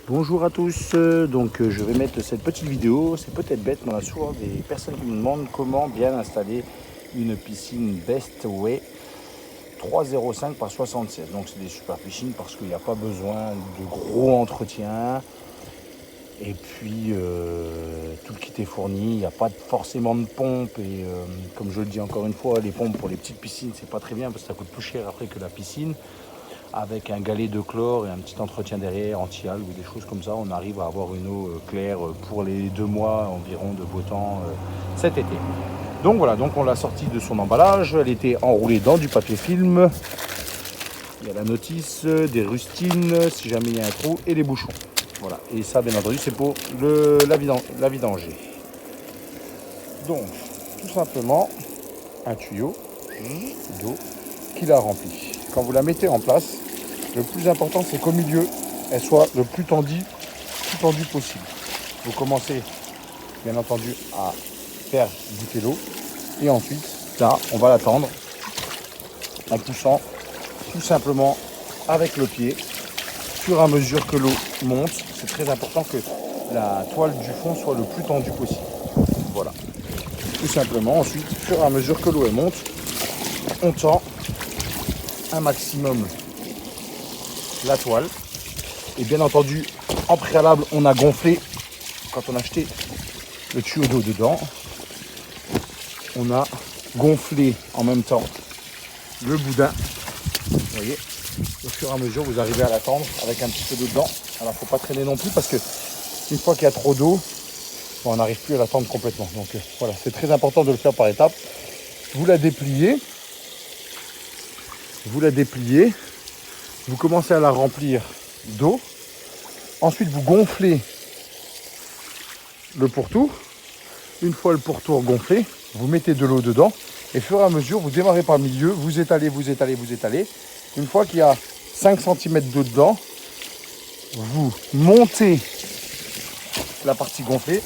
Bonjour à tous, je vais mettre cette petite vidéo, c'est peut-être bête, mais on a souvent des personnes qui me demandent comment bien installer une piscine Bestway 3,05 par 76. Donc c'est des super piscines parce qu'il n'y a pas besoin de gros entretien. Et puis tout le kit est fourni, il n'y a pas forcément de pompe et comme je le dis encore une fois, les pompes pour les petites piscines c'est pas très bien parce que ça coûte plus cher après que la piscine. Avec un galet de chlore et un petit entretien derrière, anti-algues ou des choses comme ça, on arrive à avoir une eau claire pour les 2 mois environ de beau temps cet été. Donc voilà, donc on l'a sortie de son emballage, elle était enroulée dans du papier film. Il y a la notice, des rustines, si jamais il y a un trou, et les bouchons. Voilà, et ça bien entendu c'est pour la vidanger. Donc, tout simplement, un tuyau d'eau qui la remplit. Quand vous la mettez en place, le plus important, c'est qu'au milieu, elle soit le plus tendue possible. Vous commencez, bien entendu, à faire goûter l'eau. Et ensuite, là, on va l'attendre en poussant tout simplement avec le pied. Au fur et à mesure que l'eau monte, c'est très important que la toile du fond soit le plus tendue possible. Voilà. Tout simplement, ensuite, au fur et à mesure que l'eau monte, on tend un maximum la toile. Et bien entendu, en préalable, on a gonflé, quand on a acheté le tuyau d'eau dedans, on a gonflé en même temps le boudin. Vous voyez, au fur et à mesure, vous arrivez à l'attendre avec un petit peu d'eau dedans. Alors, il ne faut pas traîner non plus parce que une fois qu'il y a trop d'eau, on n'arrive plus à l'attendre complètement. Donc voilà, c'est très important de le faire par étapes. Vous la dépliez, vous commencez à la remplir d'eau. Ensuite, vous gonflez le pourtour. Une fois le pourtour gonflé, vous mettez de l'eau dedans. Et au fur et à mesure, vous démarrez par le milieu, vous étalez. Une fois qu'il y a 5 cm d'eau dedans, vous montez la partie gonflée.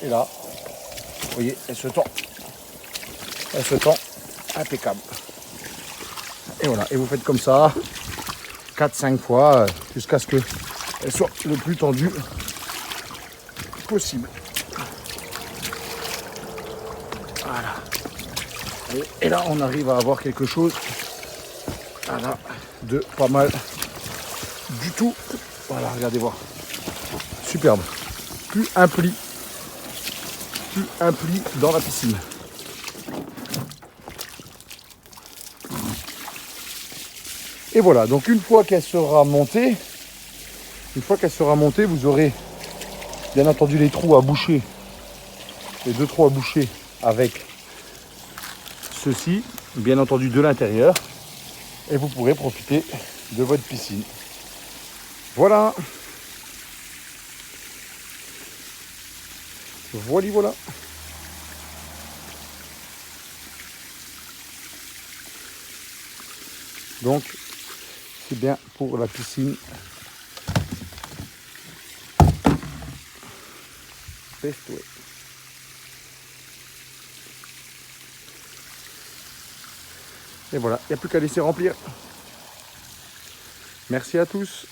Et là, vous voyez, elle se tend. Impeccable. Et voilà, et vous faites comme ça 4-5 fois jusqu'à ce qu'elle soit le plus tendue possible. Voilà. Et là, on arrive à avoir quelque chose voilà, de pas mal du tout. Voilà, regardez voir. Superbe. Plus un pli dans la piscine. Et voilà, donc une fois qu'elle sera montée, vous aurez bien entendu les trous à boucher, les 2 trous à boucher avec ceci, bien entendu de l'intérieur, et vous pourrez profiter de votre piscine. Voilà. Voilà. Donc, c'est bien pour la piscine Bestway. Et voilà, il n'y a plus qu'à laisser remplir. Merci à tous.